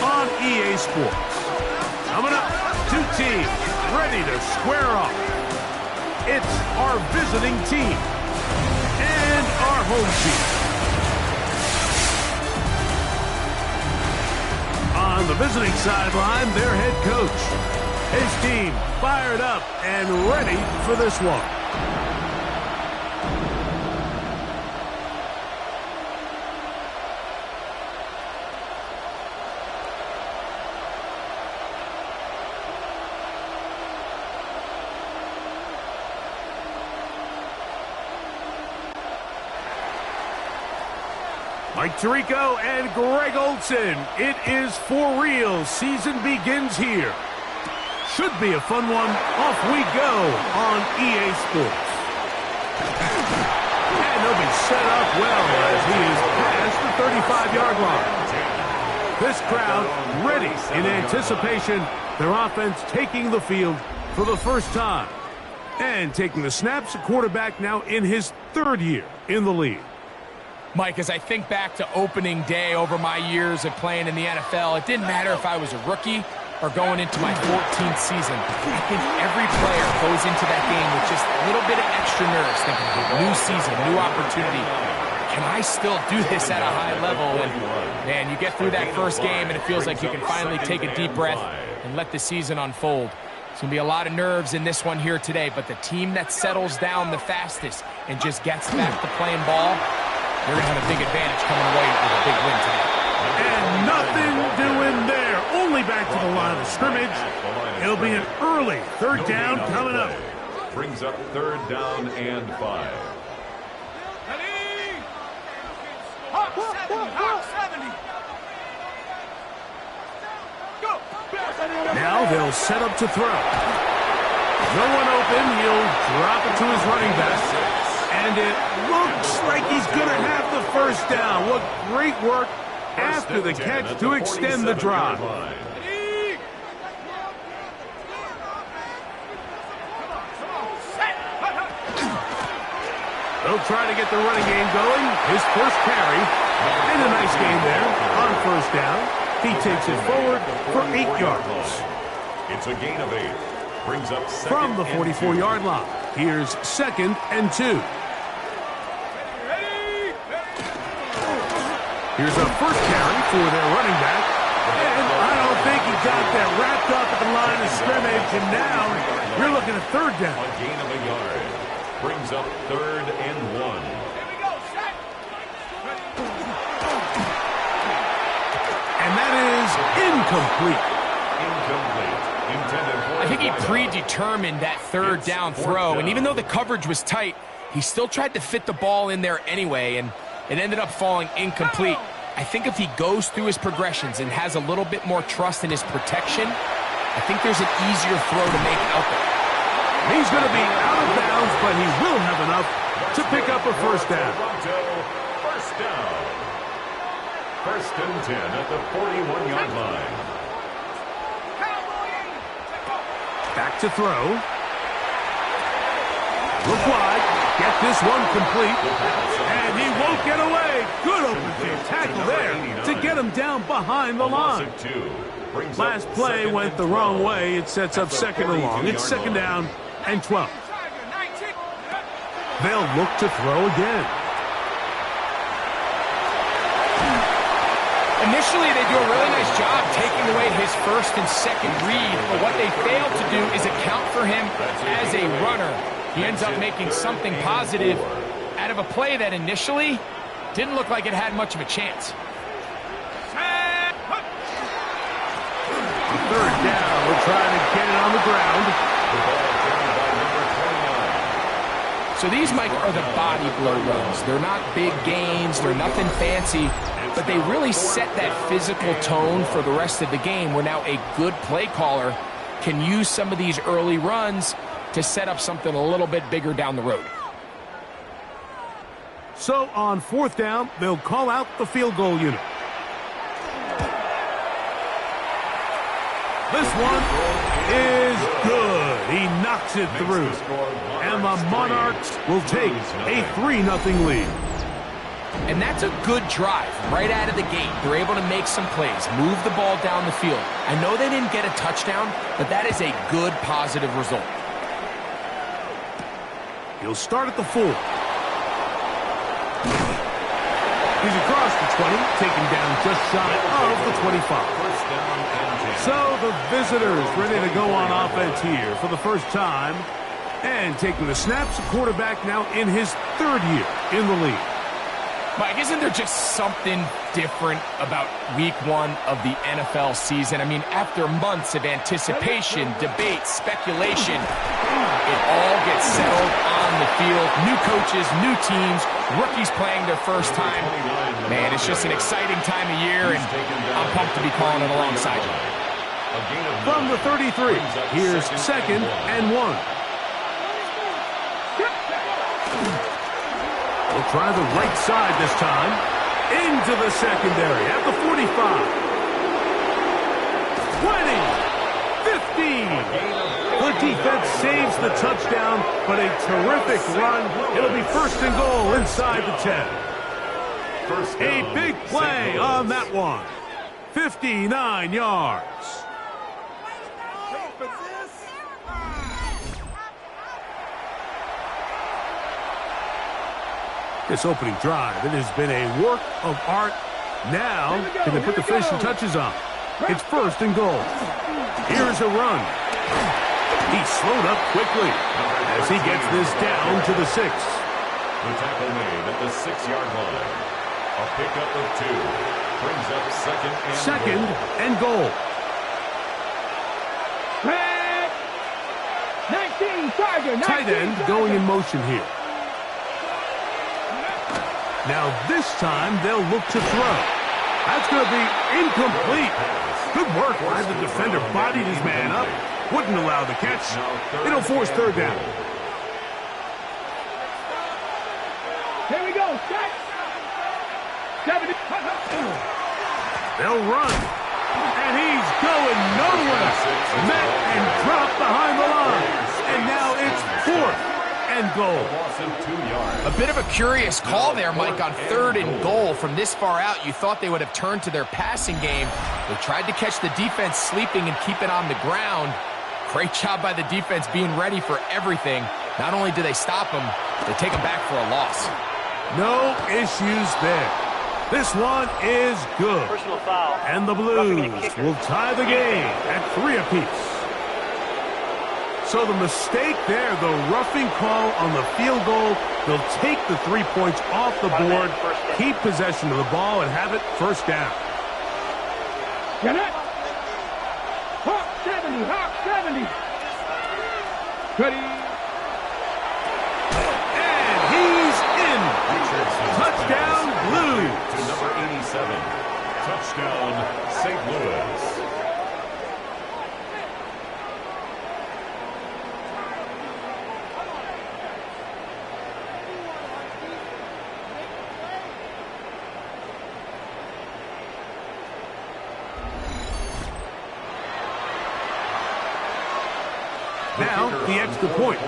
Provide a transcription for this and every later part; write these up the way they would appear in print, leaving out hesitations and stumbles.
on EA Sports. Coming up, two teams ready to square off. It's our visiting team and our home team. On the visiting sideline, their head coach. His team fired up and ready for this one. Mike Tirico and Greg Olson. It is for real. Season begins here. Should be a fun one. Off we go on EA Sports. And they'll be set up well as he is past the 35-yard line. This crowd ready in anticipation. Their offense taking the field for the first time. And taking the snaps, a quarterback now in his third year in the league. Mike, as I think back to opening day over my years of playing in the NFL, it didn't matter if I was a rookie or going into my 14th season. I think every player goes into that game with just a little bit of extra nerves, thinking, new season, new opportunity. Can I still do this at a high level? And, man, you get through that first game, and it feels like you can finally take a deep breath and let the season unfold. It's going to be a lot of nerves in this one here today, but the team that settles down the fastest and just gets back to playing ball, they're going to have a big advantage coming away with a big win today. And nothing doing there. Only back to the line of scrimmage. It'll be an early third down coming up. Brings up third down and 5. Now they'll set up to throw. No one open. He'll drop it to his running back. And it looks like he's going to have the first down. What great work after the catch to extend the drive. They'll try to get the running game going. His first carry. And a nice gain there on first down. He takes it forward for 8 yards. It's a gain of 8. Brings up from the 44-yard line. Here's 2nd and 2. Here's a first carry for their running back. And I don't think he got that wrapped up at the line of scrimmage. And now you're looking at third down. A gain of a yard. Brings up 3rd and 1. And that is incomplete. I think he predetermined that third down throw. And even though the coverage was tight, he still tried to fit the ball in there anyway. And it ended up falling incomplete. I think if he goes through his progressions and has a little bit more trust in his protection, I think there's an easier throw to make out there. He's going to be out of bounds, but he will have enough to pick up a first down. First down. 1st and 10 at the 41-yard line. Back to throw. Look wide. Get this one complete. And he won't get away. Good open field tackle there to get him down behind the line. Last play went the wrong way. It sets up 2nd and long. It's 2nd down and 12. They'll look to throw again. Initially, they do a really nice job taking away his 1st and 2nd read, but what they fail to do is account for him as a runner. He ends up making something positive out of a play that initially didn't look like it had much of a chance. 3rd down. We're trying to get it on the ground. So these, Mike, are the body blow runs. They're not big gains. They're nothing fancy. But they really set that physical tone for the rest of the game where now a good play caller can use some of these early runs to set up something a little bit bigger down the road. So on 4th down, they'll call out the field goal unit. This one is good. He knocks it through. And the Monarchs will take a 3-0 lead. And that's a good drive right out of the gate. They're able to make some plays, move the ball down the field. I know they didn't get a touchdown, but that is a good, positive result. He'll start at the 4. He's across the 20, taken down just shy of the 25. So the visitors ready to go on offense here for the first time. And taking the snaps, a quarterback now in his 3rd year in the league. Mike, isn't there just something different about week 1 of the NFL season? I mean, after months of anticipation, debate, speculation, it all gets settled on the field. New coaches, new teams, rookies playing their first time. Man, it's just an exciting time of year, and I'm pumped to be calling it alongside you. From the 33, here's 2nd and 1. We'll try the right side this time. Into the secondary at the 45. 20. 15. The defense saves the touchdown, but a terrific run. It'll be 1st and goal inside the 10. A big play on that one. 59 yards. This opening drive, it has been a work of art. Now, can they put the finishing touches on? It's 1st and goal. Here's a run. He's slowed up quickly as he gets this down to the 6. The tackle made at the 6-yard line. A pickup of 2. Brings up 2nd and goal. 19, tight end going in motion here. Now this time they'll look to throw. That's going to be incomplete. Good work as the defender bodied his man up. Wouldn't allow the catch. It'll force 3rd down. Here we go. 70. They'll run. And he's going nowhere. Met and dropped behind the line. And now it's 4th and goal. A bit of a curious call there, Mike, on 3rd and goal. From this far out, you thought they would have turned to their passing game. They tried to catch the defense sleeping and keep it on the ground. Great job by the defense being ready for everything. Not only do they stop them, they take them back for a loss. No issues there. This one is good. Personal foul. And the Blues will tie the game at 3 apiece. So the mistake there, the roughing call on the field goal, they'll take the 3 points off the board, keep possession of the ball, and have it 1st down. Get it? Hawk 70, Hawk 70. Ready? And he's in. Touchdown, Blues. To number 87. Touchdown, St. Louis. Now, the extra point.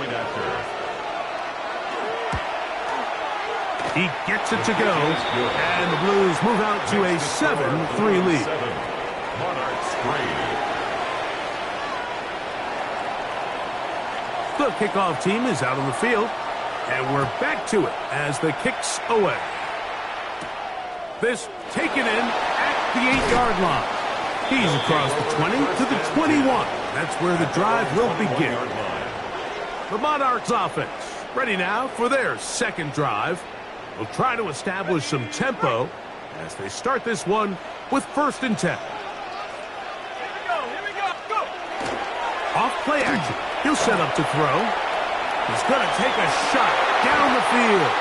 He gets it to go, and the Blues move out to a 7-3 lead. Monarchs 3. The kickoff team is out on the field, and we're back to it as the kick's away. This taken in at the 8-yard line. He's across the 20 to the 21. That's where the drive will begin. The Monarchs offense ready now for their 2nd drive. They'll try to establish some tempo as they start this one with 1st and 10. Off play action. He'll set up to throw. He's going to take a shot down the field.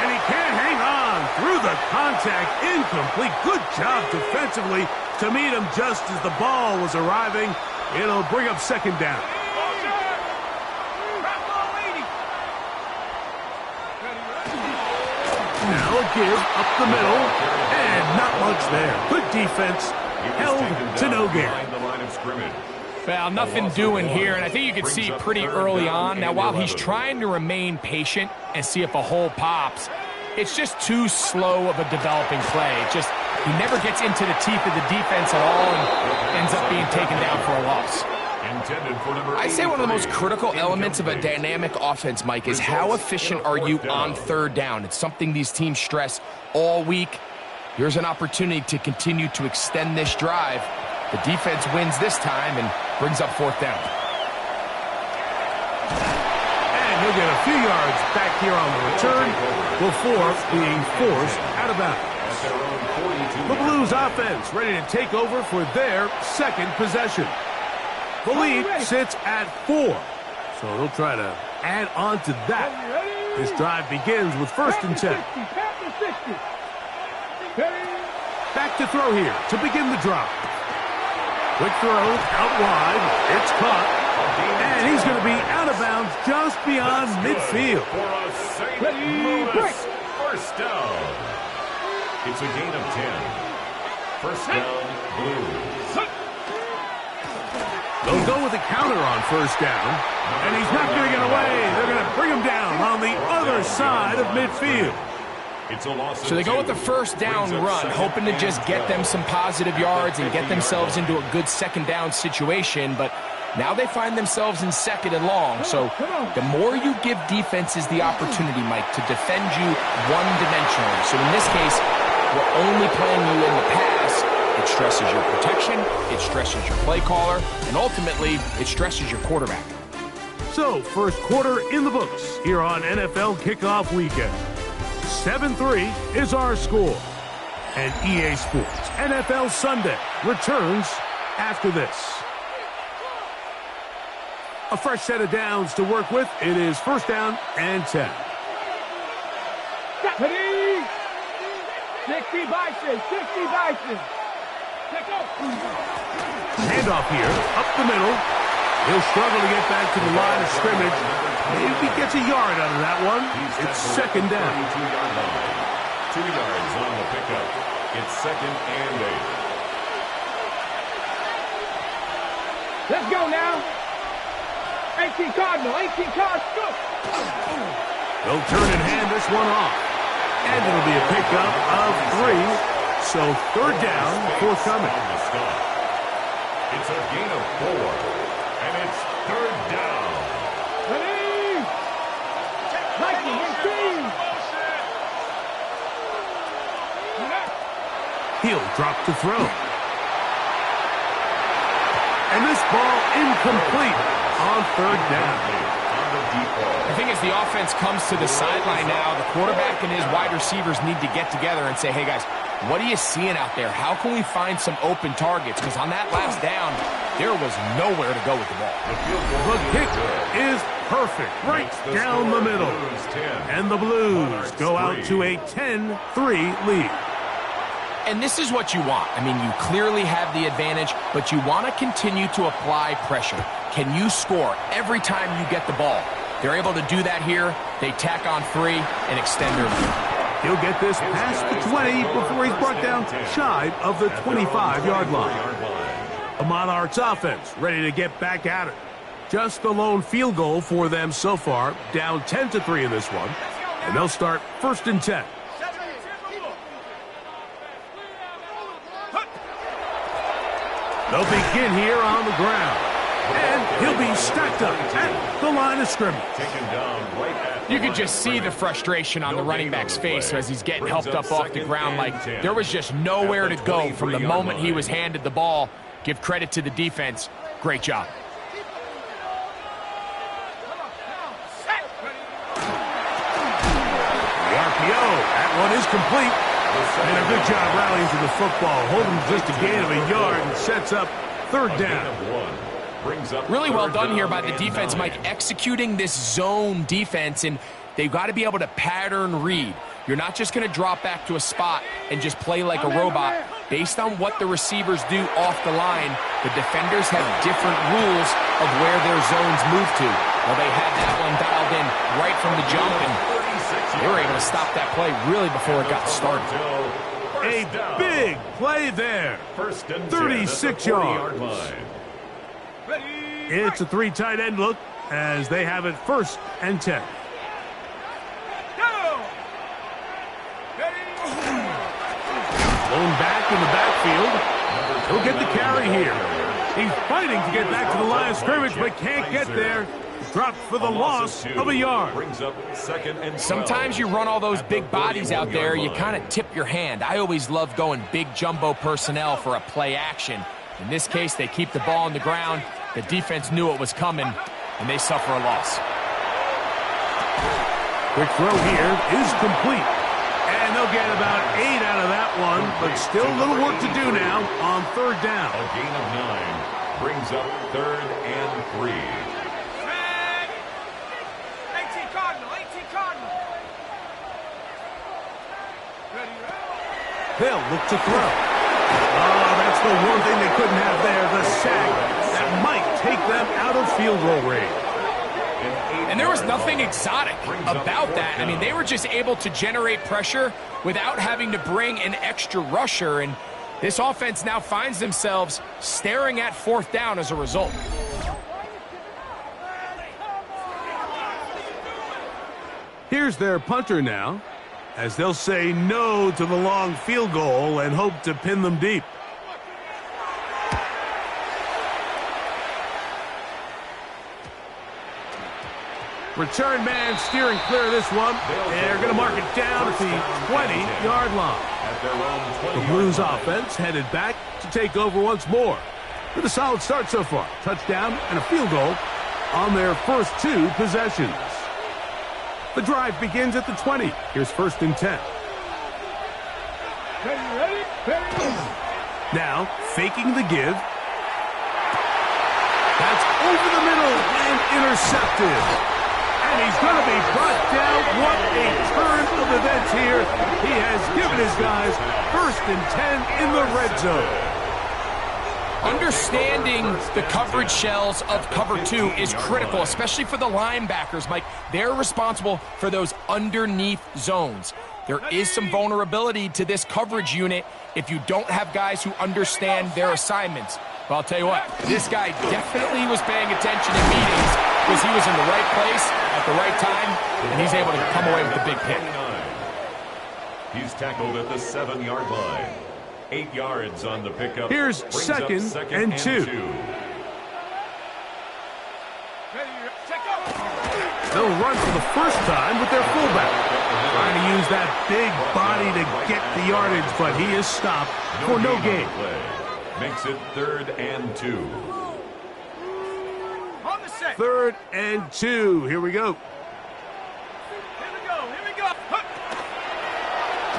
And he can't hang on through the contact. Incomplete. Good job defensively to meet him just as the ball was arriving. It'll bring up 2nd down. Now a give up the middle, and not much there. Good defense, held to no gain. Well, nothing doing here, and I think you can see pretty early on. Now, while he's trying to remain patient and see if a hole pops, It's just too slow of a developing play. He never gets into the teeth of the defense at all and ends up being taken down for a loss. I'd say one of the most critical elements of a dynamic offense, Mike, is how efficient are you on third down. It's something these teams stress all week. Here's an opportunity to continue to extend this drive. The defense wins this time and brings up fourth down. And he'll get a few yards back here on the return before being forced out of bounds. The Blues offense ready to take over for their second possession. The lead sits at 4, so they'll try to add on to that. This drive begins with 1st and 10. Back to throw here to begin the drive. Quick throw out wide. It's caught. And he's going to be out of bounds just beyond midfield. First down. It's a gain of 10. First down, Blues. They'll go with the counter on first down, and he's not going to get away. They're going to bring him down on the other side of midfield. So they go with the first down run, hoping to just get them some positive yards and get themselves into a good second down situation, but now they find themselves in 2nd and long. So the more you give defenses the opportunity, Mike, to defend you one-dimensionally. So in this case, we're only playing you in the pass. It stresses your protection, it stresses your play caller, and ultimately, it stresses your quarterback. So, first quarter in the books here on NFL Kickoff Weekend. 7-3 is our score. And EA Sports NFL Sunday returns after this. A fresh set of downs to work with. It is 1st down and 10. 60 Bison. Handoff here, up the middle. He'll struggle to get back to the line of scrimmage. Maybe he gets a yard out of that one. It's 2nd down. 2 yards on the pickup. It's 2nd and 8. Let's go now. 18 Cardinal, 18 Cardinal. They'll turn and hand this one off. And it'll be a pickup of 3. So 3rd down, forthcoming. It's a gain of 4, and it's 3rd down. Ready? Lightning, 18. He'll drop to throw. And this ball incomplete on 3rd down. I think as the offense comes to the sideline now, the quarterback and his wide receivers need to get together and say, hey, guys, what are you seeing out there? How can we find some open targets? Because on that last down, there was nowhere to go with the ball. The kick is perfect, right down the middle. And the Blues go out to a 10-3 lead. And this is what you want. I mean, you clearly have the advantage, but you want to continue to apply pressure. Can you score every time you get the ball? They're able to do that here. They tack on 3 and extend their lead. He'll get this past the 20 before he's brought down shy of the 25-yard line. The Monarchs offense ready to get back at it. Just the lone field goal for them so far, down 10-3 in this one. And they'll start 1st and 10. They'll begin here on the ground. And he'll be stacked up at the line of scrimmage. You could just see the frustration on the running back's face as he's getting helped up off the ground. Like, there was just nowhere to go from the moment he was handed the ball. Give credit to the defense. Great job. The RPO, that one is complete. And a good job rallying to the football. Holding just a gain of a yard and sets up 3rd down. Really well done here by the defense, Mike, executing this zone defense, and they've got to be able to pattern read. You're not just going to drop back to a spot and just play like a robot. Based on what the receivers do off the line, the defenders have different rules of where their zones move to. Well, they had that one dialed in right from the jump, and they were able to stop that play really before it got started. A big play there. 36 yards. It's a 3 tight end look as they have it 1st and 10. in the backfield. He'll get the carry here. He's fighting to get back to the line of scrimmage, but can't get there. Dropped for the loss of a yard. Sometimes you run all those big bodies out there, you kind of tip your hand. I always love going big jumbo personnel for a play action. In this case, they keep the ball on the ground. The defense knew it was coming, and they suffer a loss. Quick throw here is complete. And they'll get about 8 out of that one, but still a little work to do now on third down. A gain of 9 brings up 3rd and 3. They'll look to throw. Oh, that's the one thing they couldn't have there, the sack that might take them out of field goal range. And there was nothing exotic about that. I mean, they were just able to generate pressure without having to bring an extra rusher, and this offense now finds themselves staring at 4th down as a result. Here's their punter now, as they'll say no to the long field goal and hope to pin them deep. Return man steering clear of this one. They're going to mark it down at the 20-yard line. The Blues offense headed back to take over once more. With a solid start so far. Touchdown and a field goal on their first 2 possessions. The drive begins at the 20. Here's 1st and 10. Ready? Now, faking the give. That's over the middle and intercepted. And he's going to be brought down. What a turn of events here. He has given his guys 1st and 10 in the red zone. Understanding the coverage shells of cover 2 is critical, especially for the linebackers, Mike. They're responsible for those underneath zones. There is some vulnerability to this coverage unit if you don't have guys who understand their assignments. But I'll tell you what, this guy definitely was paying attention in meetings because he was in the right place at the right time, and he's able to come away with a big pick. He's tackled at the 7-yard line. 8 yards on the pickup. Here's second and 2. They'll run for the first time with their fullback. Trying to use that big body to get the yardage, but he is stopped for no gain. Makes it 3rd and 2. 3rd and 2. Here we go.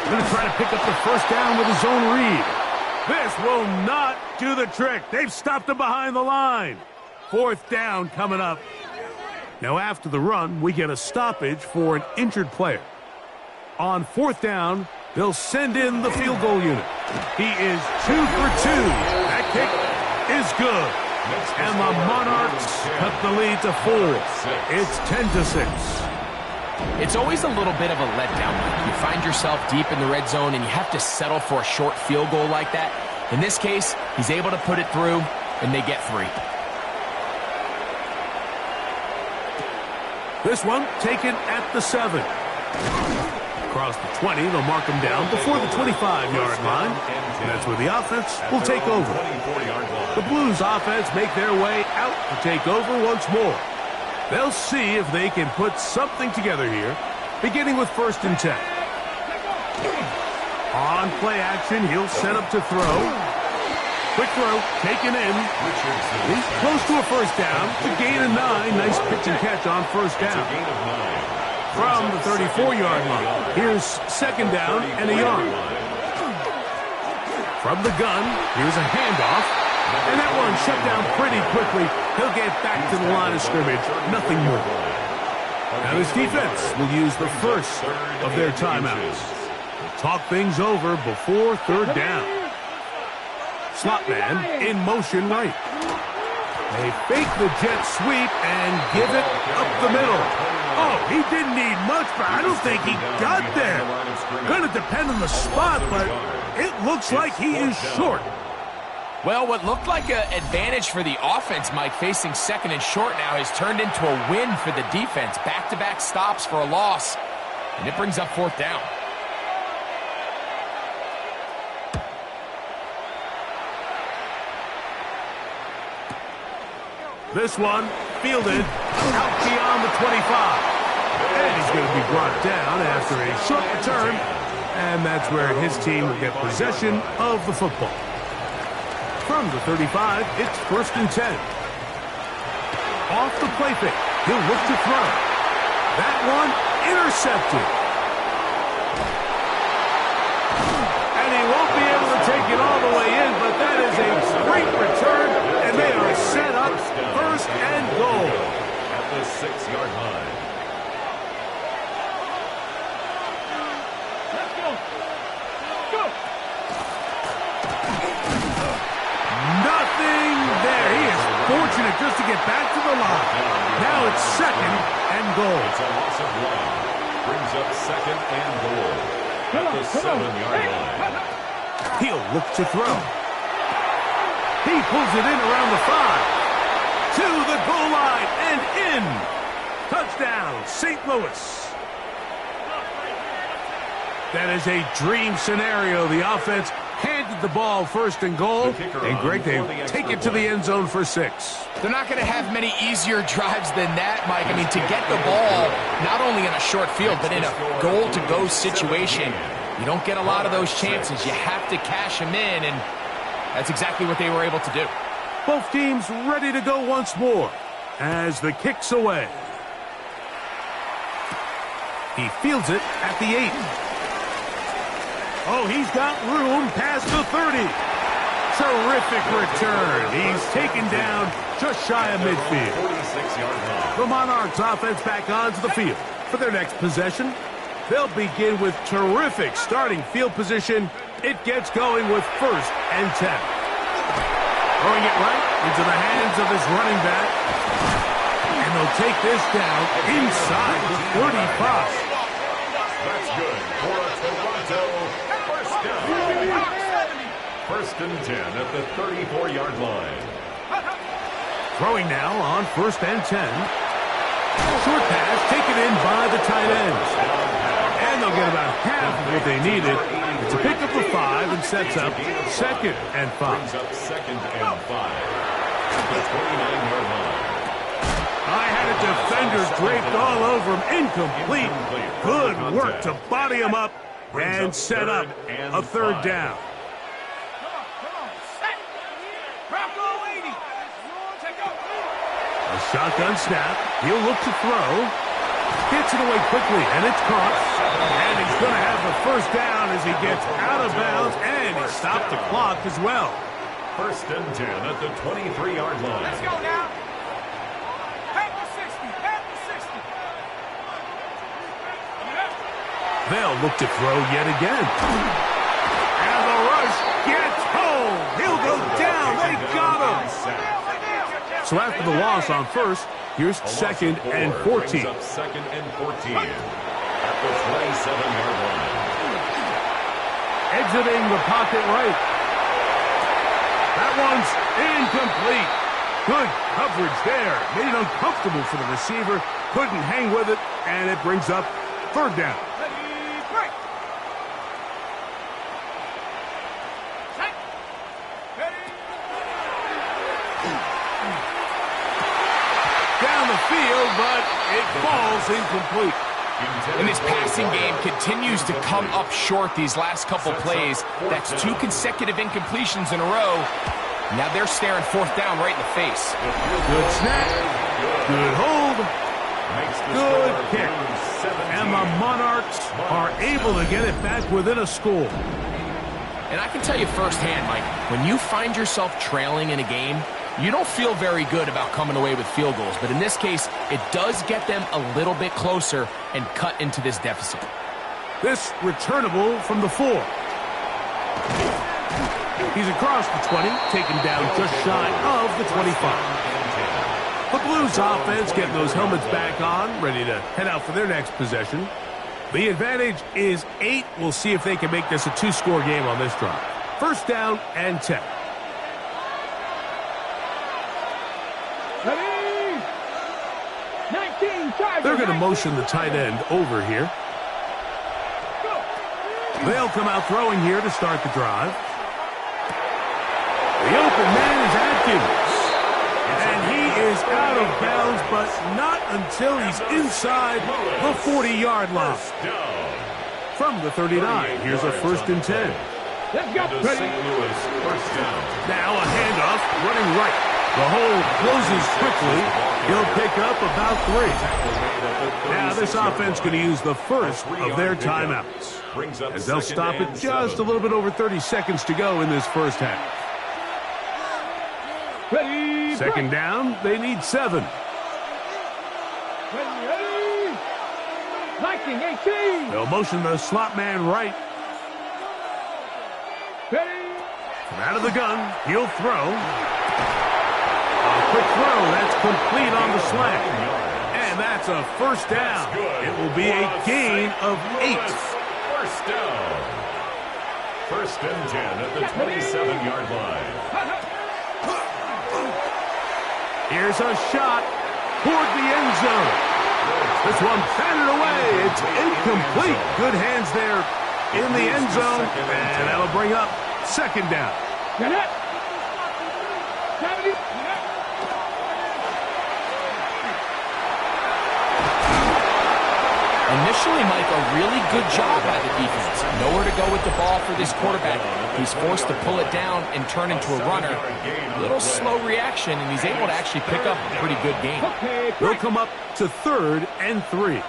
Going to try to pick up the first down with his own read. This will not do the trick. They've stopped him behind the line. 4th down coming up. Now after the run, we get a stoppage for an injured player. On 4th down, they'll send in the field goal unit. He is 2 for 2. That kick is good. And the Monarchs cut the lead to 4. It's 10-6. It's always a little bit of a letdown. You find yourself deep in the red zone and you have to settle for a short field goal like that. In this case, he's able to put it through, and they get 3. This one taken at the 7. Across the 20, they'll mark him down before the 25-yard line. And that's where the offense will take over. The Blues offense make their way out to take over once more. They'll see if they can put something together here, beginning with 1st and 10. On play action, he'll set up to throw. Quick throw, taken in. He's close to a first down to gain a 9. Nice pitch and catch on first down. From the 34-yard line, here's 2nd down and a yard. From the gun, here's a handoff. And that one shut down pretty quickly. He'll get back to the line of scrimmage. Nothing more. Now this defense will use the first of their timeouts. Talk things over before 3rd down. Slot man in motion right. They fake the jet sweep and give it up the middle. Oh, he didn't need much, but I don't think he got there. Going to depend on the spot, but it looks like he is short. Well, what looked like an advantage for the offense, Mike, facing 2nd and short now, has turned into a win for the defense. Back-to-back stops for a loss, and it brings up 4th down. This one fielded out beyond the 25. And he's going to be brought down after a short return. And that's where his team will get possession of the football. From the 35, it's 1st and 10. Off the play fake. He'll look to throw. That one intercepted. And he won't be able to take it all the way in, but that is a great return, and they are set up 1st and goal. At the 6-yard line. Let's go. Go. Nothing there. He is fortunate just to get back to the line. Now it's 2nd and goal. It's a loss of 1. Brings up 2nd and goal. At the 7-yard line. He'll look to throw. He pulls it in around the 5. To the goal line and in. Touchdown, St. Louis. That is a dream scenario. The offense handed the ball 1st and goal. And Greg, they take it to the end zone for 6. They're not going to have many easier drives than that, Mike. I mean, to get the ball, not only in a short field, but in a goal-to-go situation, you don't get a lot of those chances. You have to cash them in, and that's exactly what they were able to do. Both teams ready to go once more as the kick's away. He fields it at the 8. Oh, he's got room past the 30. Terrific return. He's taken down just shy of midfield. 46-yard line. The Monarchs offense back onto the field for their next possession. They'll begin with terrific starting field position. It gets going with 1st and 10. Throwing it right into the hands of his running back. And they'll take this down inside the 35. That's good for a Toronto first down. 1st and 10 at the 34-yard line. Throwing now on 1st and 10. Short pass taken in by the tight ends. And they'll get about half of what they needed. It's a pick up the 5 and sets up 2nd and 5. Brings up 2nd and 5 at the 29-yard line. I had a defender draped all over him. Incomplete. Good work to body him up and set up a 3rd down. A shotgun snap. He'll look to throw. Gets it away quickly, and it's caught. And he's going to have the 1st down as he gets out of bounds, and he stopped the clock as well. 1st and 10 at the 23-yard line. Let's go now. Head to 60. Head to 60. They'll look to throw yet again. And the rush gets home. He'll go down. They got him. So after the loss on 1st, here's 2nd and 14. Up 2nd and 14 at the 27-yard line. Exiting the pocket right. That one's incomplete. Good coverage there. Made it uncomfortable for the receiver. Couldn't hang with it, and it brings up 3rd down. Down the field, but it falls incomplete. And this passing game continues to come up short these last couple plays. That's 2 consecutive incompletions in a row. Now they're staring 4th down right in the face. Good snap. Good hold. Good kick. And the Monarchs are able to get it back within a score. And I can tell you firsthand, Mike, when you find yourself trailing in a game, you don't feel very good about coming away with field goals. But in this case, it does get them a little bit closer and cut into this deficit. This returnable from the 4. He's across the 20, taken down just shy of the 25. The Blues offense getting those helmets back on, ready to head out for their next possession. The advantage is 8. We'll see if they can make this a 2-score game on this drive. 1st down and 10. They're going to motion the tight end over here. They'll come out throwing here to start the drive. The open man is Atkins. And he is bounds, but not until he's inside the 40-yard line. From the 39, here's a 1st and 10. Let's go. The St. Louis first down. Now a handoff, running right. The hole closes quickly. He'll pick up about 3. Now this offense going to use the first of their timeouts, as they'll stop it just a little bit over 30 seconds to go in this first half. Ready. 2nd down, they need 7. Ready. Viking 18. They'll motion the slot man right. Ready. From out of the gun, he'll throw. A quick throw, that's complete on the slant. And that's a 1st down. It will be a gain of 8. First down. 1st and 10 at the 27-yard line. Here's a shot toward the end zone. This one batted away. It's incomplete. Good hands there in the end zone. And that'll bring up 2nd down. Get it. 70. Initially, Mike, a really good job by the defense. Nowhere to go with the ball for this quarterback. He's forced to pull it down and turn into a runner. A little slow reaction, and he's able to actually pick up a pretty good game. Okay. They'll come up to 3rd and 3.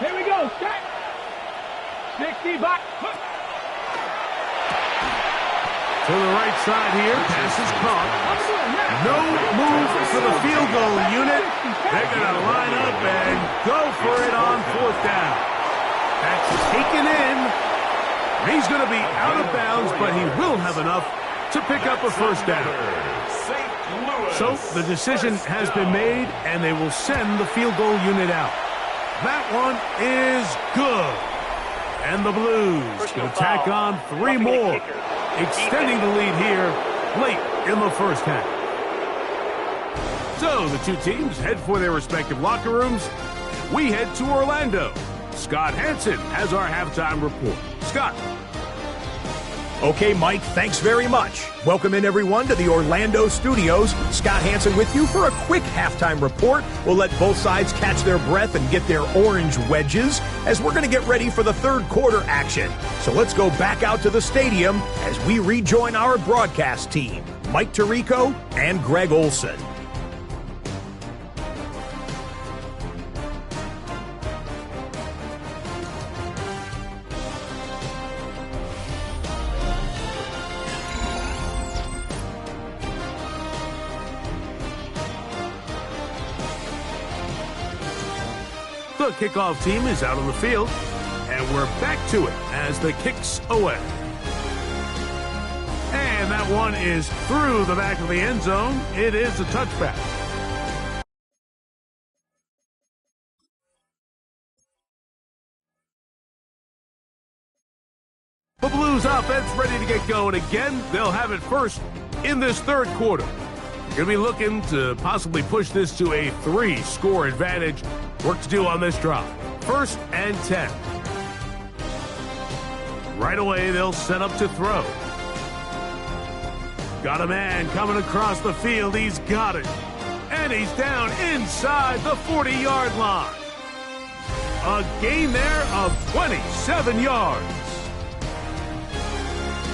Here we go. Set. 60 back. To the right side here, pass is caught. No move for the field goal unit. They're going to line up and go for it on 4th down. That's taken in. He's going to be out of bounds, but he will have enough to pick up a 1st down. So the decision has been made, and they will send the field goal unit out. That one is good. And the Blues can tack on 3 more, extending the lead here late in the first half. So the two teams head for their respective locker rooms. We head to Orlando. Scott Hansen has our halftime report. Scott. Okay, Mike, thanks very much. Welcome in, everyone, to the Orlando studios. Scott Hansen with you for a quick halftime report. We'll let both sides catch their breath and get their orange wedges as we're going to get ready for the 3rd quarter action. So let's go back out to the stadium as we rejoin our broadcast team, Mike Tirico and Greg Olson. The kickoff team is out on the field, and we're back to it as the kick's away. And that one is through the back of the end zone. It is a touchback. The Blues offense ready to get going again. They'll have it first in this 3rd quarter. Going to be looking to possibly push this to a 3-score advantage. Work to do on this drive. 1st and 10. Right away, they'll set up to throw. Got a man coming across the field. He's got it. And he's down inside the 40-yard line. A gain there of 27 yards.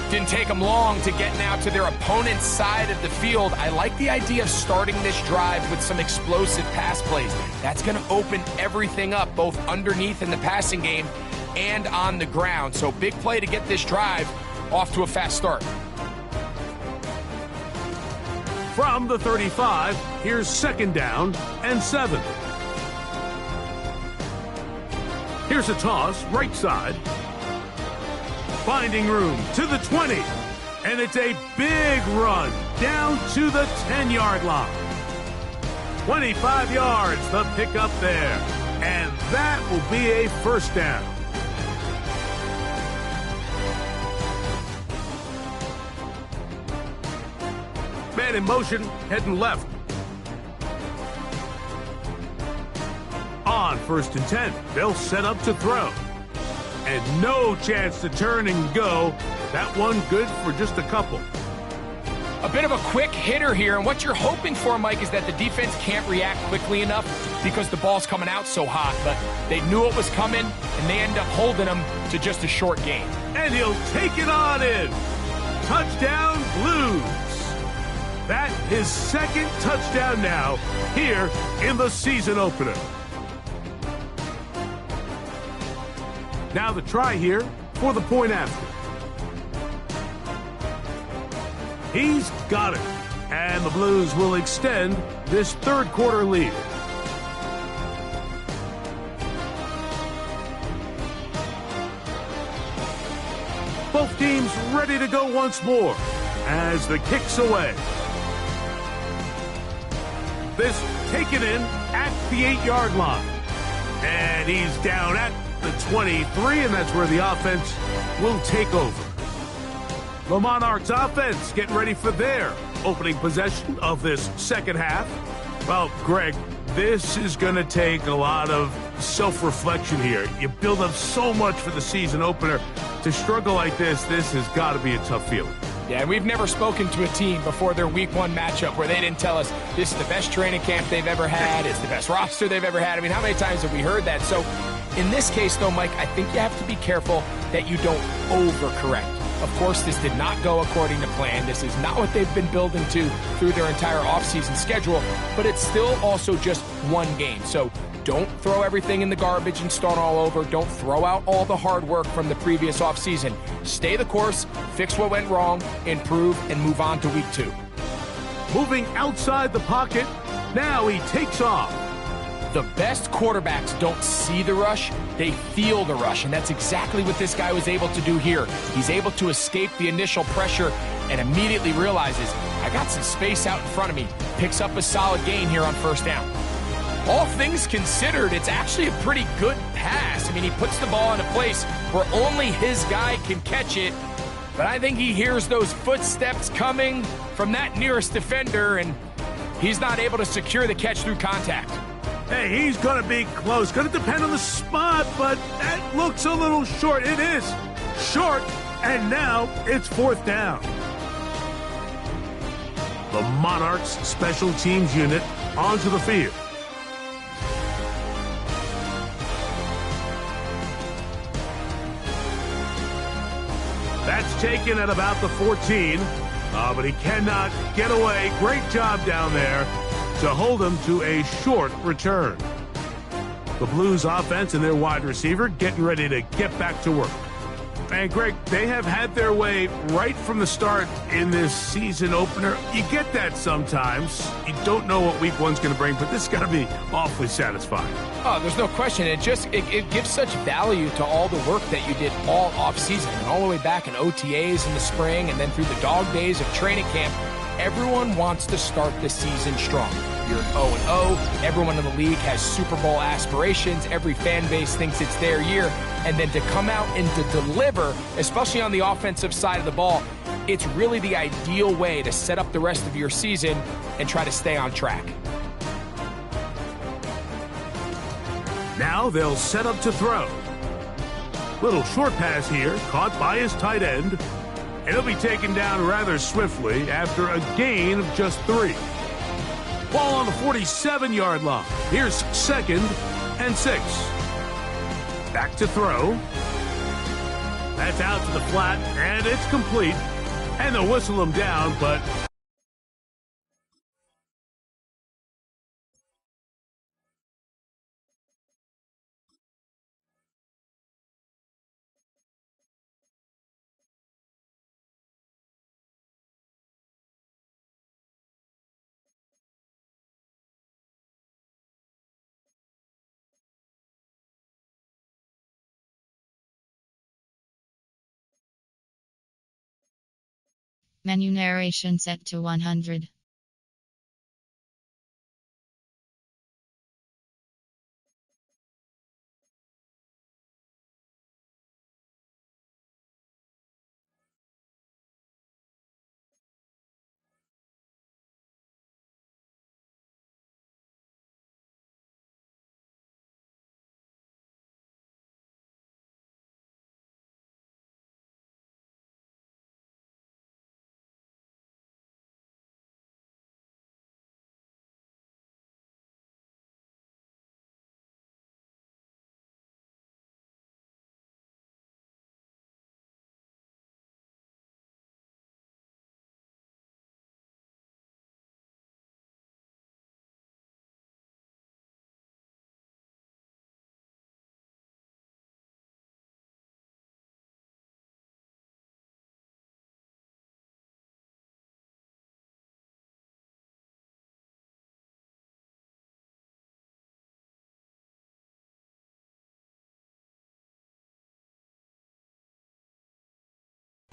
Didn't take them long to get now to their opponent's side of the field. I like the idea of starting this drive with some explosive pass plays. That's going to open everything up, both underneath in the passing game and on the ground. So big play to get this drive off to a fast start. From the 35, here's 2nd down and 7. Here's a toss, right side. Finding room to the 20. And it's a big run down to the 10-yard line. 25 yards, the pickup there. And that will be a 1st down. Man in motion, heading left. On 1st and 10, they'll set up to throw. And no chance to turn and go. That one good for just a couple. A bit of a quick hitter here, and what you're hoping for, Mike, is that the defense can't react quickly enough because the ball's coming out so hot, but they knew it was coming, and they end up holding them to just a short gain. And he'll take it on in. Touchdown, Blues. That his second touchdown now here in the season opener. Now the try here for the point after. He's got it. And the Blues will extend this third quarter lead. Both teams ready to go once more as the kick's away. This taken in at the 8-yard line. And he's down at the 23, and that's where the offense will take over. The Monarchs offense getting ready for their opening possession of this second half. Well, Greg, this is going to take a lot of self-reflection here. You build up so much for the season opener. To struggle like this has got to be a tough feeling. Yeah, and we've never spoken to a team before their week one matchup where they didn't tell us this is the best training camp they've ever had, it's the best roster they've ever had. I mean, how many times have we heard that? So in this case, though, Mike, I think you have to be careful that you don't overcorrect. Of course, this did not go according to plan. This is not what they've been building to through their entire offseason schedule, but it's still also just one game. So don't throw everything in the garbage and start all over. Don't throw out all the hard work from the previous offseason. Stay the course, fix what went wrong, improve, and move on to week 2. Moving outside the pocket, now he takes off. The best quarterbacks don't see the rush, they feel the rush, and that's exactly what this guy was able to do here. He's able to escape the initial pressure and immediately realizes, I got some space out in front of me. Picks up a solid gain here on first down. All things considered, it's actually a pretty good pass. I mean, he puts the ball in a place where only his guy can catch it, but I think he hears those footsteps coming from that nearest defender, and he's not able to secure the catch through contact. Hey, he's going to be close. Going to depend on the spot, but that looks a little short. It is short, and now it's fourth down. The Monarchs special teams unit onto the field. That's taken at about the 14, but he cannot get away. Great job down there to hold him to a short return. The Blues offense and their wide receiver getting ready to get back to work. And Greg, they have had their way right from the start in this season opener. You get that sometimes. You don't know what week one's going to bring, but this is going to be awfully satisfying. Oh, there's no question. It gives such value to all the work that you did all offseason, and all the way back in OTAs in the spring and then through the dog days of training camp. Everyone wants to start the season strong. You're 0-0. Everyone in the league has Super Bowl aspirations. Every fan base thinks it's their year. And then to come out and to deliver, especially on the offensive side of the ball, it's really the ideal way to set up the rest of your season and try to stay on track. Now they'll set up to throw. Little short pass here, caught by his tight end. And he'll be taken down rather swiftly after a gain of just 3. Ball on the 47-yard line. Here's 2nd and 6. Back to throw. That's out to the flat, and it's complete. And they'll whistle him down, but Menu narration set to 100.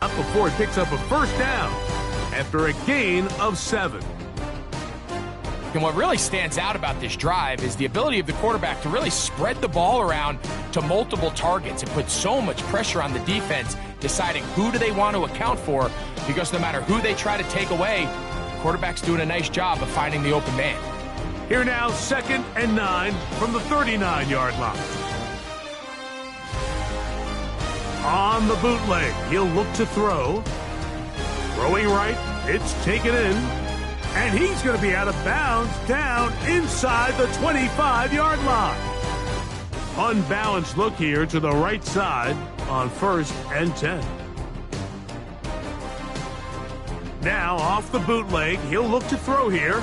Up before he picks up a first down after a gain of 7. And what really stands out about this drive is the ability of the quarterback to really spread the ball around to multiple targets and put so much pressure on the defense, deciding who do they want to account for, because no matter who they try to take away, the quarterback's doing a nice job of finding the open man. Here now, 2nd and 9 from the 39-yard line. On the bootleg, he'll look to throw. Throwing right, it's taken in. And he's going to be out of bounds down inside the 25-yard line. Unbalanced look here to the right side on 1st and 10. Now off the bootleg, he'll look to throw here.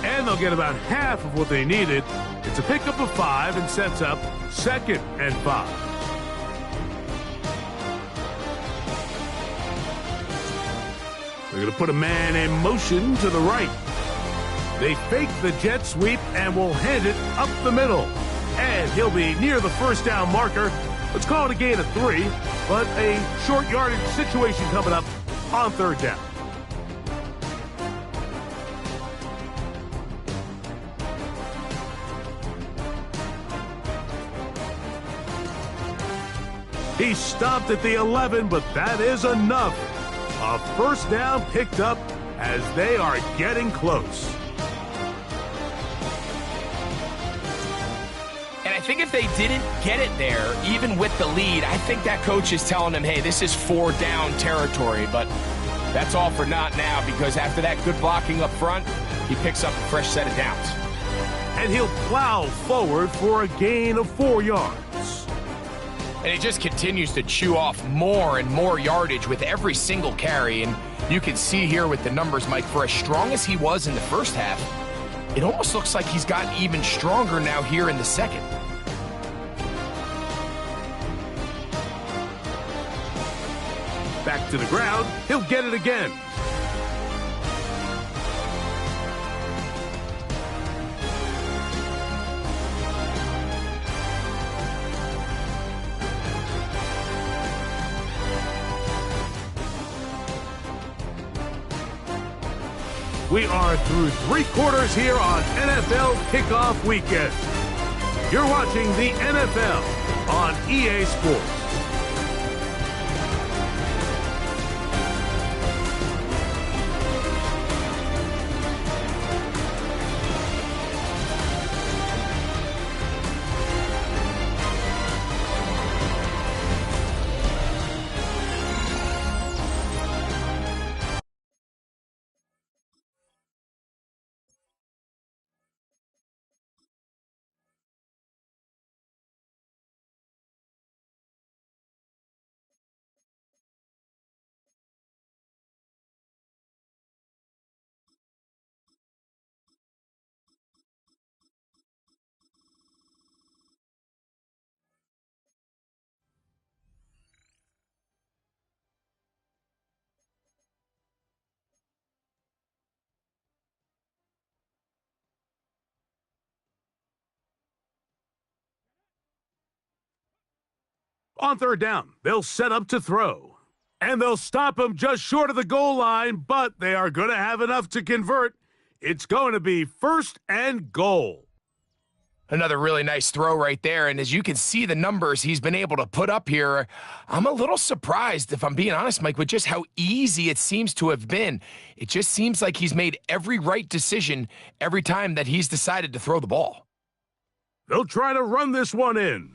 And they'll get about half of what they needed. It's a pickup of 5 and sets up 2nd and 5. They're going to put a man in motion to the right. They fake the jet sweep and will hand it up the middle. And he'll be near the first down marker. Let's call it a gain of 3, but a short yardage situation coming up on 3rd down. He stopped at the 11, but that is enough. A first down picked up as they are getting close. And I think if they didn't get it there, even with the lead, I think that coach is telling them, hey, this is 4-down territory. But that's all for naught now, because after that good blocking up front, he picks up a fresh set of downs. And he'll plow forward for a gain of 4 yards. And he just continues to chew off more and more yardage with every single carry. And you can see here with the numbers, Mike, for as strong as he was in the first half, it almost looks like he's gotten even stronger now here in the second. Back to the ground, he'll get it again. We are through 3 quarters here on NFL Kickoff Weekend. You're watching the NFL on EA Sports. On 3rd down, they'll set up to throw. And they'll stop him just short of the goal line, but they are going to have enough to convert. It's going to be 1st and goal. Another really nice throw right there, and as you can see the numbers he's been able to put up here, I'm a little surprised, if I'm being honest, Mike, with just how easy it seems to have been. It just seems like he's made every right decision every time that he's decided to throw the ball. They'll try to run this one in.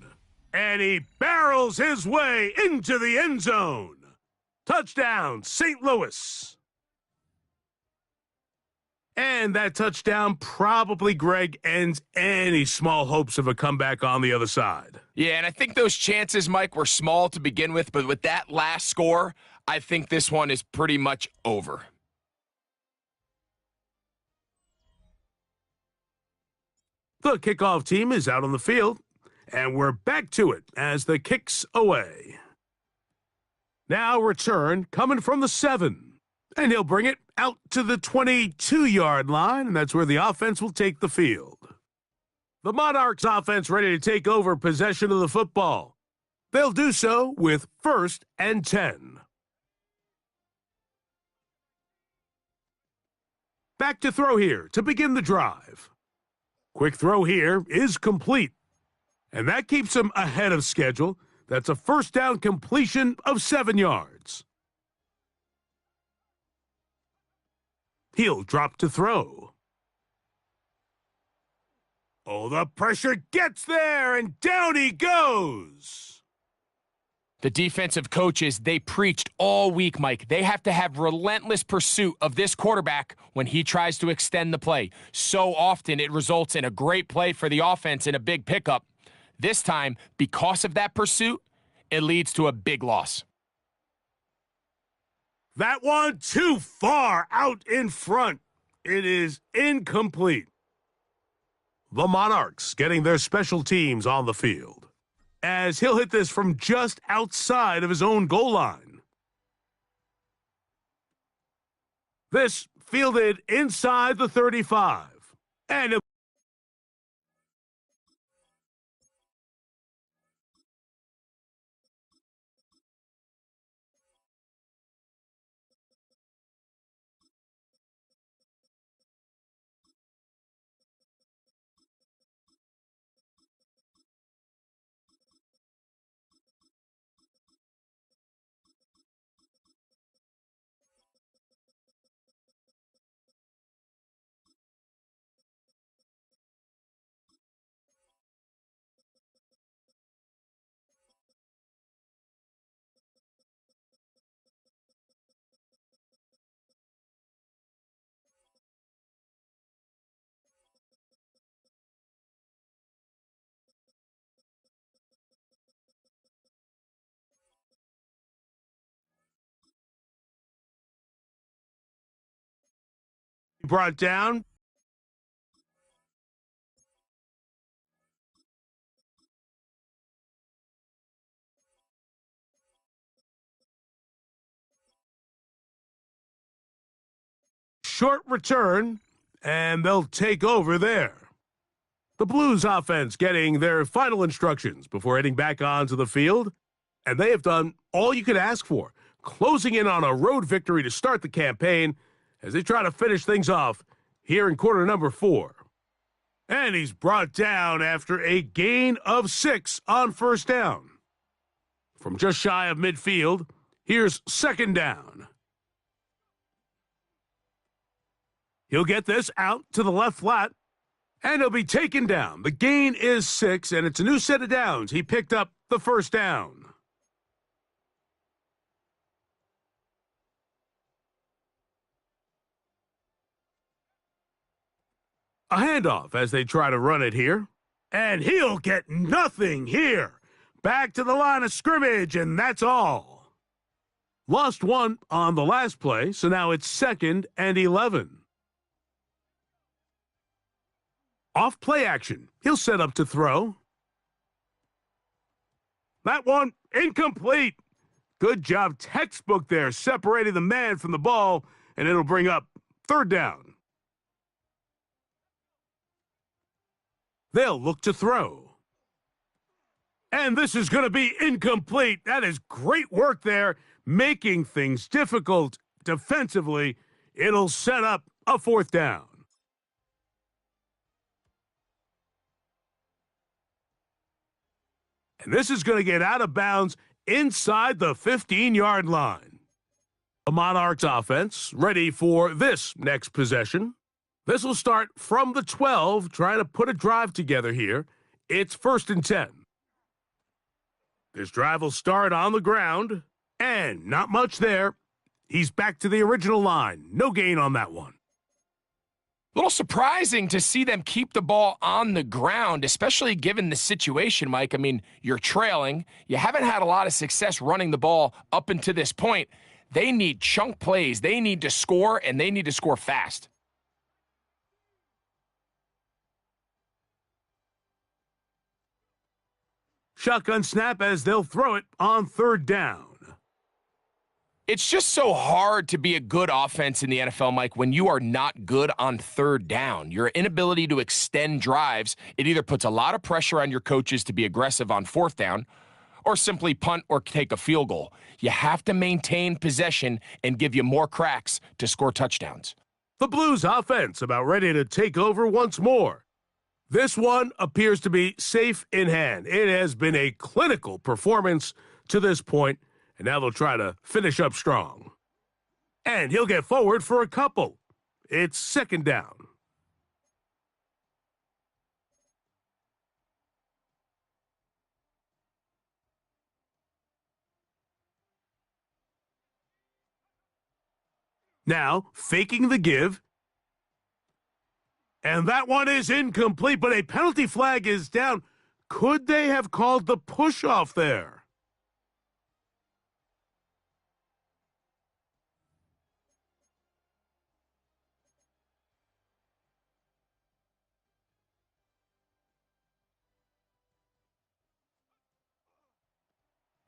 And he barrels his way into the end zone. Touchdown, St. Louis. And that touchdown probably, Greg, ends any small hopes of a comeback on the other side. Yeah, and I think those chances, Mike, were small to begin with, but with that last score, I think this one is pretty much over. The kickoff team is out on the field. And we're back to it as the kick's away. Now return coming from the 7. And he'll bring it out to the 22-yard line, and that's where the offense will take the field. The Monarchs offense ready to take over possession of the football. They'll do so with 1st and 10. Back to throw here to begin the drive. Quick throw here is complete. And that keeps him ahead of schedule. That's a first down completion of 7 yards. He'll drop to throw. Oh, the pressure gets there, and down he goes. The defensive coaches, they preached all week, Mike. They have to have relentless pursuit of this quarterback when he tries to extend the play. So often it results in a great play for the offense and a big pickup. This time, because of that pursuit, it leads to a big loss. That one too far out in front. It is incomplete. The Monarchs getting their special teams on the field, as he'll hit this from just outside of his own goal line. This fielded inside the 35. And brought down. Short return, and they'll take over there. The Blues offense getting their final instructions before heading back onto the field, and they have done all you could ask for, closing in on a road victory to start the campaign as they try to finish things off here in quarter number 4. And he's brought down after a gain of 6 on first down. From just shy of midfield, here's 2nd down. He'll get this out to the left flat, and he'll be taken down. The gain is 6, and it's a new set of downs. He picked up the first down. A handoff as they try to run it here. And he'll get nothing here. Back to the line of scrimmage, and that's all. Lost 1 on the last play, so now it's 2nd and 11. Off play action. He'll set up to throw. That one incomplete. Good job, textbook there, separating the man from the ball, and it'll bring up 3rd down. They'll look to throw. And this is going to be incomplete. That is great work there, making things difficult defensively. It'll set up a 4th down. And this is going to get out of bounds inside the 15-yard line. The Monarchs offense ready for this next possession. This will start from the 12, trying to put a drive together here. It's 1st and 10. This drive will start on the ground, and not much there. He's back to the original line. No gain on that one. A little surprising to see them keep the ball on the ground, especially given the situation, Mike. I mean, you're trailing. You haven't had a lot of success running the ball up until this point. They need chunk plays. They need to score, and they need to score fast. Shotgun snap as they'll throw it on 3rd down. It's just so hard to be a good offense in the NFL, Mike, when you are not good on 3rd down. Your inability to extend drives, it either puts a lot of pressure on your coaches to be aggressive on 4th down, or simply punt or take a field goal. You have to maintain possession and give you more cracks to score touchdowns. The Blues offense about ready to take over once more. This one appears to be safe in hand. It has been a clinical performance to this point, and now they'll try to finish up strong. And he'll get forward for a couple. It's second down. Now, faking the give. And that one is incomplete, but a penalty flag is down. Could they have called the push-off there?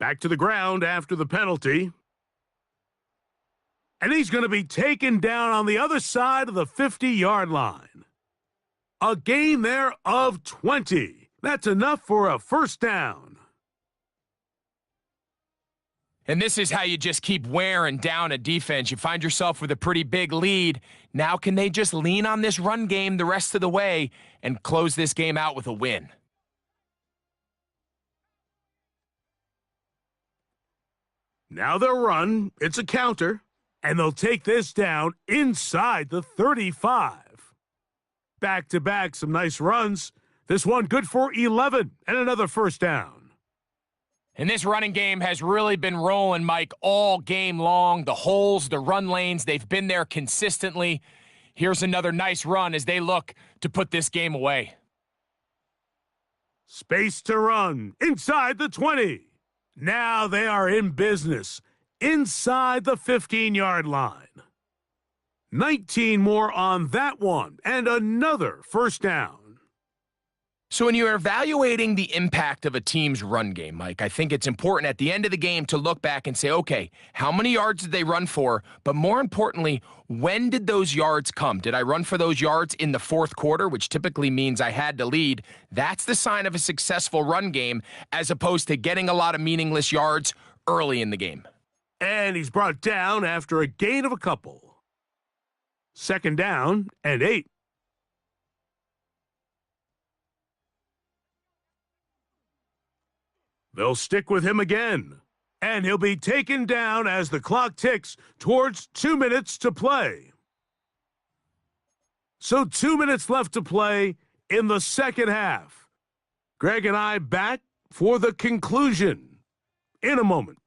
Back to the ground after the penalty. And he's going to be taken down on the other side of the 50-yard line. A gain there of 20. That's enough for a first down. And this is how you just keep wearing down a defense. You find yourself with a pretty big lead. Now can they just lean on this run game the rest of the way and close this game out with a win? Now they'll run. It's a counter. And they'll take this down inside the 35. Back-to-back, some nice runs. This one good for 11 and another first down. And this running game has really been rolling, Mike, all game long. The holes, the run lanes, they've been there consistently. Here's another nice run as they look to put this game away. Space to run inside the 20. Now they are in business inside the 15-yard line. 19 more on that one, and another first down. So when you're evaluating the impact of a team's run game, Mike, I think it's important at the end of the game to look back and say, okay, how many yards did they run for? But more importantly, when did those yards come? Did I run for those yards in the fourth quarter, which typically means I had to lead? That's the sign of a successful run game, as opposed to getting a lot of meaningless yards early in the game. And he's brought down after a gain of a couple. Second down and 8. They'll stick with him again. And he'll be taken down as the clock ticks towards 2 minutes to play. So 2 minutes left to play in the second half. Greg and I back for the conclusion in a moment.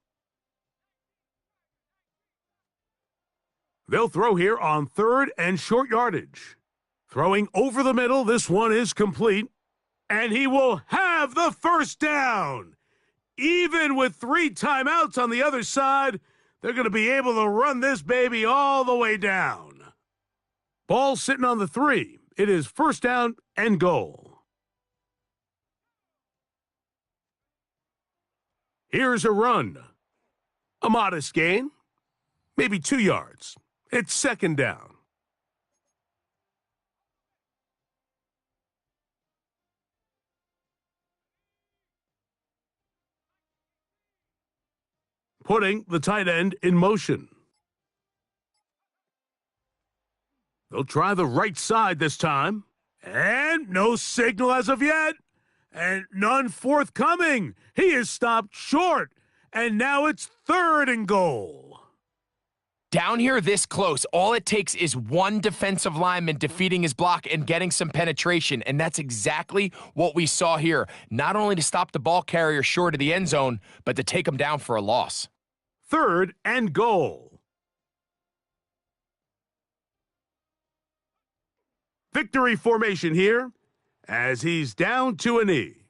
They'll throw here on third and short yardage. Throwing over the middle, this one is complete. And he will have the first down. Even with 3 timeouts on the other side, they're going to be able to run this baby all the way down. Ball sitting on the 3. It is first down and goal. Here's a run. A modest gain. Maybe 2 yards. It's second down. Putting the tight end in motion. They'll try the right side this time. And no signal as of yet. And none forthcoming. He is stopped short. And now it's third and goal. Down here this close, all it takes is one defensive lineman defeating his block and getting some penetration, and that's exactly what we saw here. Not only to stop the ball carrier short of the end zone, but to take him down for a loss. Third and goal. Victory formation here as he's down to a knee.